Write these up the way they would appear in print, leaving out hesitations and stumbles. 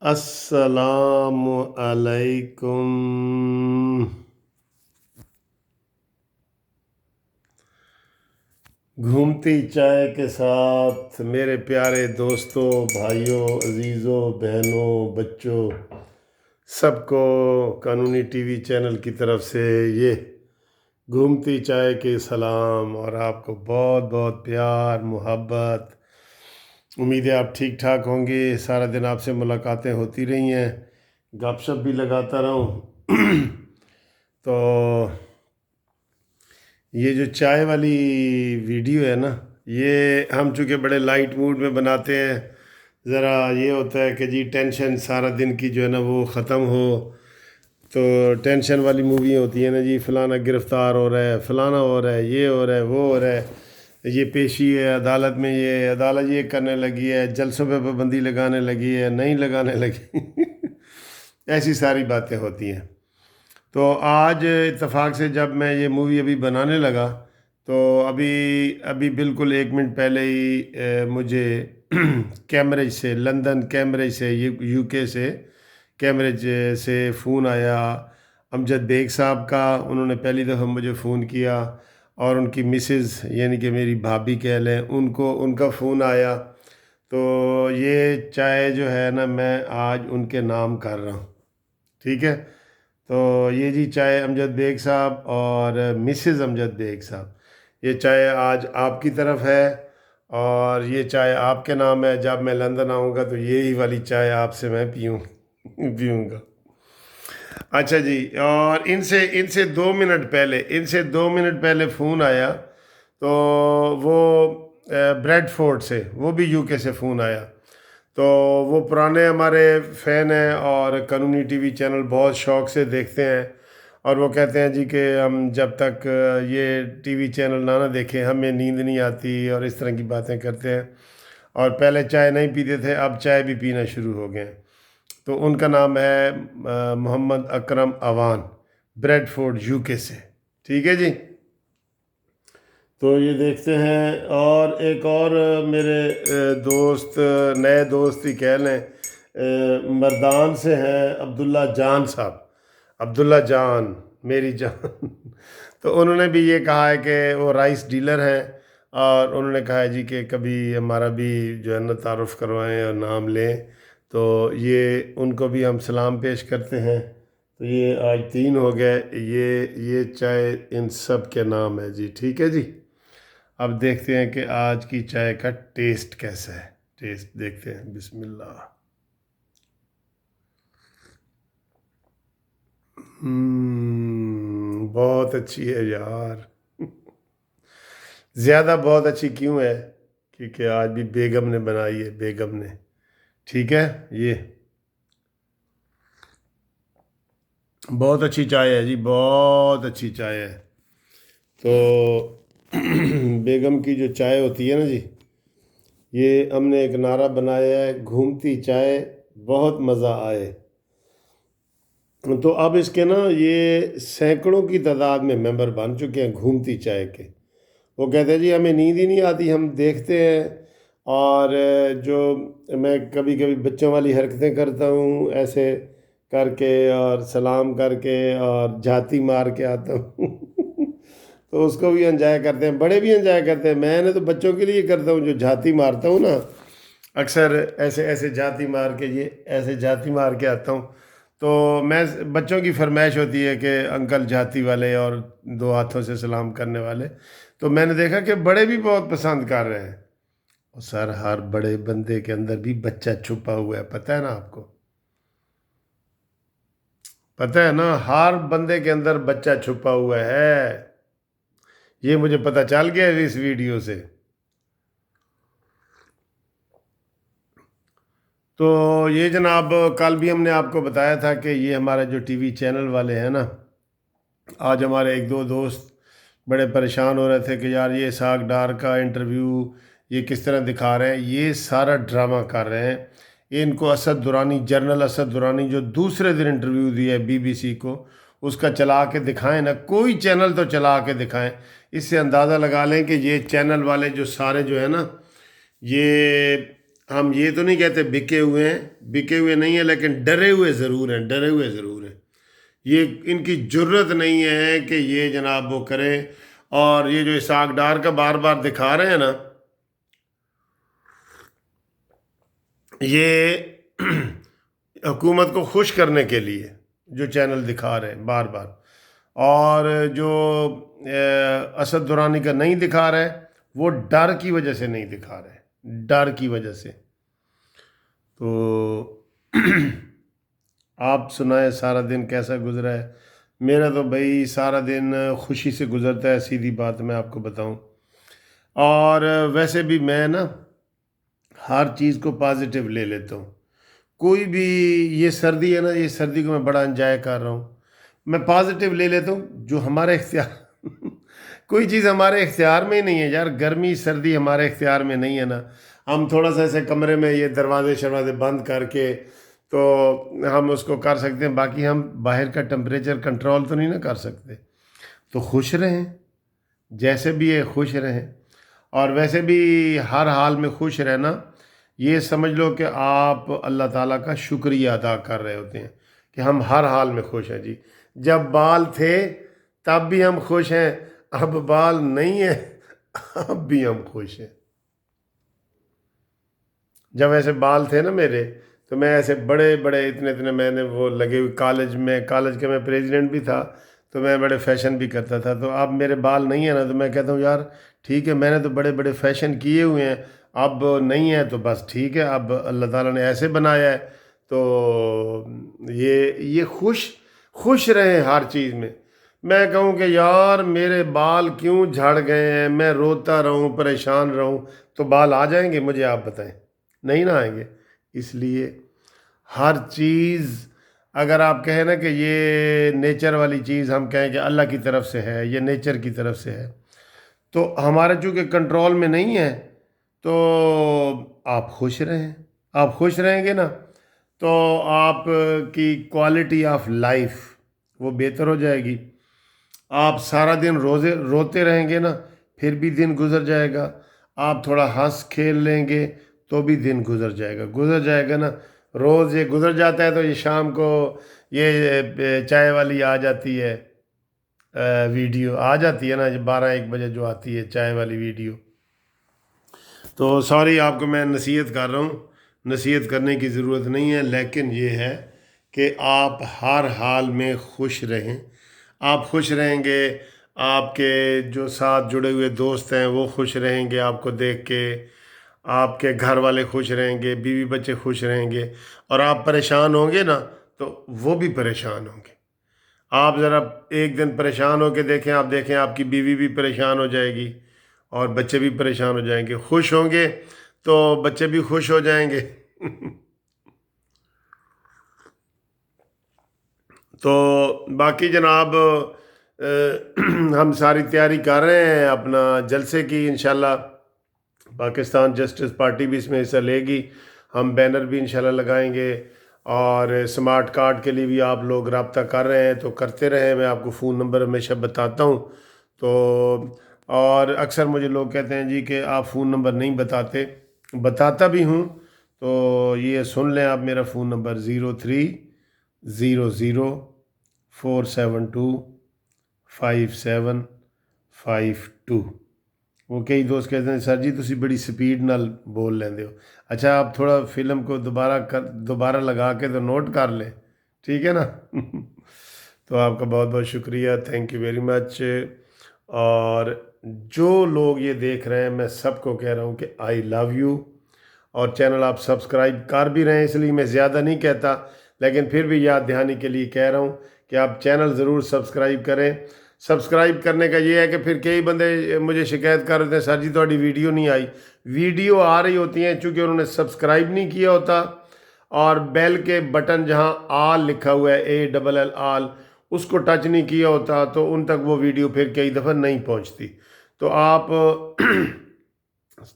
السلام علیکم۔ گھومتی چائے کے ساتھ میرے پیارے دوستوں، بھائیوں، عزیزوں، بہنوں، بچوں، سب کو قانونی ٹی وی چینل کی طرف سے یہ گھومتی چائے کے سلام، اور آپ کو بہت بہت پیار محبت۔ امید ہے آپ ٹھیک ٹھاک ہوں گے۔ سارا دن آپ سے ملاقاتیں ہوتی رہی ہیں، گپ شپ بھی لگاتا رہا ہوں۔ تو یہ جو چائے والی ویڈیو ہے نا، یہ ہم چونکہ بڑے لائٹ موڈ میں بناتے ہیں۔ ذرا یہ ہوتا ہے کہ جی ٹینشن سارا دن کی جو ہے نا وہ ختم ہو، تو ٹینشن والی مووی ہوتی ہے نا جی، فلانا گرفتار ہو رہا ہے، فلانا ہو رہا ہے، یہ ہو رہا ہے، وہ ہو رہا ہے، یہ پیشی ہے عدالت میں، یہ عدالت یہ کرنے لگی ہے، جلسوں پہ پابندی لگانے لگی ہے، نہیں لگانے لگی ایسی ساری باتیں ہوتی ہیں۔ تو آج اتفاق سے جب میں یہ مووی ابھی بنانے لگا، تو ابھی بالکل 1 منٹ پہلے ہی مجھے کیمبرج سے، لندن کیمبرج سے، یو کے سے، کیمبرج سے فون آیا امجد بیگ صاحب کا۔ انہوں نے پہلی دفعہ مجھے فون کیا، اور ان کی مسز یعنی کہ میری بھابھی کہہ لیں، ان کا فون آیا۔ تو یہ چائے جو ہے نا میں آج ان کے نام کر رہا ہوں، ٹھیک ہے۔ تو یہ جی چائے امجد بیگ صاحب اور مسز امجد بیگ صاحب، یہ چائے آج آپ کی طرف ہے، اور یہ چائے آپ کے نام ہے۔ جب میں لندن آؤں گا تو یہی والی چائے آپ سے میں پیوں گا۔ اچھا جی، اور ان سے 2 منٹ پہلے فون آیا، تو وہ بریڈ فورڈ سے، وہ بھی یو کے سے فون آیا۔ تو وہ پرانے ہمارے فین ہیں، اور قانونی ٹی وی چینل بہت شوق سے دیکھتے ہیں، اور وہ کہتے ہیں جی کہ ہم جب تک یہ ٹی وی چینل نہ دیکھیں ہمیں نیند نہیں آتی، اور اس طرح کی باتیں کرتے ہیں، اور پہلے چائے نہیں پیتے تھے، اب چائے بھی پینا شروع ہو گئے ہیں۔ تو ان کا نام ہے محمد اکرم اوان، بریڈ فورڈ یو کے سے، ٹھیک ہے جی۔ تو یہ دیکھتے ہیں، اور ایک اور میرے دوست، نئے دوست ہی کہہ لیں، مردان سے ہیں عبداللہ جان صاحب، عبداللہ جان میری جان تو انہوں نے بھی یہ کہا ہے کہ وہ رائس ڈیلر ہیں، اور انہوں نے کہا ہے جی کہ کبھی ہمارا بھی جو ہے نا تعارف کروائیں اور نام لیں۔ تو یہ ان کو بھی ہم سلام پیش کرتے ہیں۔ تو یہ آج 3 ہو گئے، یہ چائے ان سب کے نام ہے جی، ٹھیک ہے جی۔ اب دیکھتے ہیں کہ آج کی چائے کا ٹیسٹ کیسا ہے، ٹیسٹ دیکھتے ہیں، بسم اللہ۔ بہت اچھی ہے یار، زیادہ بہت اچھی کیوں ہے؟ کیونکہ آج بھی بیگم نے بنائی ہے، بیگم نے، ٹھیک ہے۔ یہ بہت اچھی چائے ہے جی، بہت اچھی چائے ہے۔ تو بیگم کی جو چائے ہوتی ہے نا جی، یہ ہم نے ایک نعرہ بنایا ہے، گھومتی چائے بہت مزہ آئے۔ تو اب اس کے نا یہ سینکڑوں کی تعداد میں ممبر بن چکے ہیں گھومتی چائے کے۔ وہ کہتے ہیں جی ہمیں نیند ہی نہیں آتی، ہم دیکھتے ہیں، اور جو میں کبھی کبھی بچوں والی حرکتیں کرتا ہوں ایسے کر کے، اور سلام کر کے، اور جھاتی مار کے آتا ہوں تو اس کو بھی انجوائے کرتے ہیں، بڑے بھی انجوائے کرتے ہیں۔ میں نے تو بچوں کے لیے کرتا ہوں، جو جھاتی مارتا ہوں نا، اکثر ایسے جھاتی مار کے، یہ ایسے جھاتی مار کے آتا ہوں۔ تو بچوں کی فرمائش ہوتی ہے کہ انکل جھاتی والے، اور 2 ہاتھوں سے سلام کرنے والے۔ تو میں نے دیکھا کہ بڑے بھی بہت پسند کر رہے ہیں۔ اور سر، ہر بڑے بندے کے اندر بھی بچہ چھپا ہوا ہے، پتہ ہے نا آپ کو؟ پتہ ہے نا، ہر بندے کے اندر بچہ چھپا ہوا ہے، یہ مجھے پتہ چل گیا ہے اس ویڈیو سے۔ تو یہ جناب، کل بھی ہم نے آپ کو بتایا تھا کہ یہ ہمارا جو ٹی وی چینل والے ہیں نا، آج ہمارے 1-2 دوست بڑے پریشان ہو رہے تھے کہ یار یہ اسحاق ڈار کا انٹرویو یہ کس طرح دکھا رہے ہیں، یہ سارا ڈرامہ کر رہے ہیں۔ یہ ان کو اسد درانی، جنرل اسد درانی، جو دوسرے دن انٹرویو دیا ہے BBC کو، اس کا چلا کے دکھائیں نا، کوئی چینل تو چلا کے دکھائیں۔ اس سے اندازہ لگا لیں کہ یہ چینل والے جو سارے جو ہے نا، یہ ہم یہ تو نہیں کہتے بکے ہوئے ہیں، بکے ہوئے نہیں ہیں، لیکن ڈرے ہوئے ضرور ہیں، ڈرے ہوئے ضرور ہیں۔ یہ ان کی جرت نہیں ہے کہ یہ جناب وہ کریں۔ اور یہ جو اسحاق ڈار کا بار بار دکھا رہے ہیں نا، یہ حکومت کو خوش کرنے کے لیے جو چینل دکھا رہے ہیں بار بار، اور جو اسد درانی کا نہیں دکھا رہے، وہ ڈر کی وجہ سے نہیں دکھا رہے، ڈر کی وجہ سے۔ تو آپ سنائیں سارا دن کیسا گزرا ہے؟ میرا تو بھائی سارا دن خوشی سے گزرتا ہے، سیدھی بات میں آپ کو بتاؤں۔ اور ویسے بھی میں نا ہر چیز کو پازیٹیو لے لیتا ہوں۔ کوئی بھی، یہ سردی ہے نا، یہ سردی کو میں بڑا انجوائے کر رہا ہوں، میں پازیٹیو لے لیتا ہوں۔ جو ہمارے اختیار کوئی چیز ہمارے اختیار میں ہی نہیں ہے یار، گرمی سردی ہمارے اختیار میں نہیں ہے نا۔ ہم تھوڑا سا ایسے کمرے میں یہ دروازے شروازے بند کر کے تو ہم اس کو کر سکتے ہیں، باقی ہم باہر کا ٹمپریچر کنٹرول تو نہیں نا کر سکتے۔ تو خوش رہیں، جیسے بھی ہے خوش رہیں۔ اور ویسے بھی ہر حال میں خوش رہنا، یہ سمجھ لو کہ آپ اللہ تعالیٰ کا شکریہ ادا کر رہے ہوتے ہیں کہ ہم ہر حال میں خوش ہیں جی۔ جب بال تھے تب بھی ہم خوش ہیں، اب بال نہیں ہیں اب بھی ہم خوش ہیں۔ جب ایسے بال تھے نا میرے، تو میں ایسے بڑے بڑے اتنے میں نے وہ لگے ہوئے، کالج کے میں پریزیڈنٹ بھی تھا، تو میں بڑے فیشن بھی کرتا تھا۔ تو اب میرے بال نہیں ہیں نا، تو میں کہتا ہوں یار ٹھیک ہے، میں نے تو بڑے بڑے فیشن کیے ہوئے ہیں، اب نہیں ہے تو بس ٹھیک ہے، اب اللہ تعالیٰ نے ایسے بنایا ہے۔ تو یہ خوش رہیں ہر چیز میں۔ میں کہوں کہ یار میرے بال کیوں جھڑ گئے ہیں، میں روتا رہوں، پریشان رہوں، تو بال آ جائیں گے؟ مجھے آپ بتائیں، نہیں نہ آئیں گے۔ اس لیے ہر چیز، اگر آپ کہیں نا کہ یہ نیچر والی چیز، ہم کہیں کہ اللہ کی طرف سے ہے، یہ نیچر کی طرف سے ہے، تو ہمارے چونکہ کنٹرول میں نہیں ہے، تو آپ خوش رہیں۔ آپ خوش رہیں گے نا، تو آپ کی کوالٹی آف لائف وہ بہتر ہو جائے گی۔ آپ سارا دن روتے رہیں گے نا، پھر بھی دن گزر جائے گا۔ آپ تھوڑا ہنس کھیل لیں گے تو بھی دن گزر جائے گا نا۔ روز یہ گزر جاتا ہے تو یہ شام کو یہ چائے والی آ جاتی ہے، ویڈیو آ جاتی ہے نا، 12-1 بجے جو آتی ہے چائے والی ویڈیو۔ تو سوری، آپ کو میں نصیحت کر رہا ہوں، نصیحت کرنے کی ضرورت نہیں ہے، لیکن یہ ہے کہ آپ ہر حال میں خوش رہیں۔ آپ خوش رہیں گے، آپ کے جو ساتھ جڑے ہوئے دوست ہیں وہ خوش رہیں گے آپ کو دیکھ کے، آپ کے گھر والے خوش رہیں گے، بیوی بچے خوش رہیں گے، اور آپ پریشان ہوں گے نا تو وہ بھی پریشان ہوں گے۔ آپ ذرا ایک دن پریشان ہو کے دیکھیں، آپ کی بیوی بھی پریشان ہو جائے گی اور بچے بھی پریشان ہو جائیں گے۔ خوش ہوں گے تو بچے بھی خوش ہو جائیں گے تو باقی جناب ہم ساری تیاری کر رہے ہیں اپنا جلسے کی، انشاءاللہ پاکستان جسٹس پارٹی بھی اس میں حصہ لے گی، ہم بینر بھی انشاءاللہ لگائیں گے، اور سمارٹ کارڈ کے لیے بھی آپ لوگ رابطہ کر رہے ہیں تو کرتے رہیں، میں آپ کو فون نمبر ہمیشہ بتاتا ہوں۔ تو اور اکثر مجھے لوگ کہتے ہیں جی کہ آپ فون نمبر نہیں بتاتے، بتاتا بھی ہوں، تو یہ سن لیں آپ میرا فون نمبر 0300472552۔ وہ کئی دوست کہتے ہیں سر جی تسی بڑی سپیڈ نال بول لیندے ہو۔ اچھا آپ تھوڑا فلم کو دوبارہ لگا کے تو نوٹ کر لیں، ٹھیک ہے نا تو آپ کا بہت بہت شکریہ، تھینک یو ویری مچ۔ اور جو لوگ یہ دیکھ رہے ہیں، میں سب کو کہہ رہا ہوں کہ آئی لو یو، اور چینل آپ سبسکرائب کر بھی رہے ہیں، اس لیے میں زیادہ نہیں کہتا، لیکن پھر بھی یاد دہانی کے لیے کہہ رہا ہوں کہ آپ چینل ضرور سبسکرائب کریں۔ سبسکرائب کرنے کا یہ ہے کہ پھر کئی بندے مجھے شکایت کر رہے ہیں سر جی تھوڑی ویڈیو نہیں آئی، ویڈیو آ رہی ہوتی ہیں چونکہ انہوں نے سبسکرائب نہیں کیا ہوتا، اور بیل کے بٹن جہاں آل لکھا ہوا ہے ALL آل، اس کو ٹچ نہیں کیا ہوتا، تو ان تک وہ ویڈیو پھر کئی دفعہ نہیں پہنچتی۔ تو آپ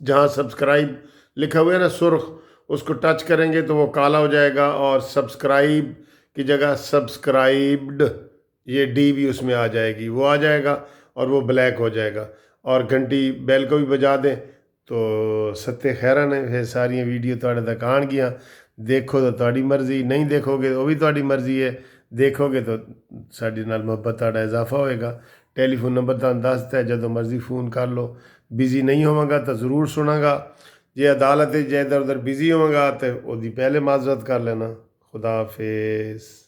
جہاں سبسکرائب لکھا ہوا ہے نا سرخ، اس کو ٹچ کریں گے تو وہ کالا ہو جائے گا، اور سبسکرائب کی جگہ سبسکرائبڈ، یہ ڈی بھی اس میں آ جائے گی، وہ آ جائے گا اور وہ بلیک ہو جائے گا، اور گھنٹی بیل کو بھی بجا دیں تو ستے خیرہ نے پھر ساری ویڈیو تواڈے تک آن گیا. دیکھو تو تواڈی مرضی, نہیں دیکھو گے وہ بھی تواڈی مرضی ہے. دیکھو گے تو ساڈے نال محبت تواڈا اضافہ ہوئے گا. ٹیلی فون نمبر تہاں دس دتا ہے, جدوں مرضی فون کر لو. بزی نہیں ہوواں گا تو ضرور سناں گا. جے عدالت جے ادھر ادھر بزی ہوواں گا تو وہ دی پہلے معذرت کر لینا. خدا حافظ.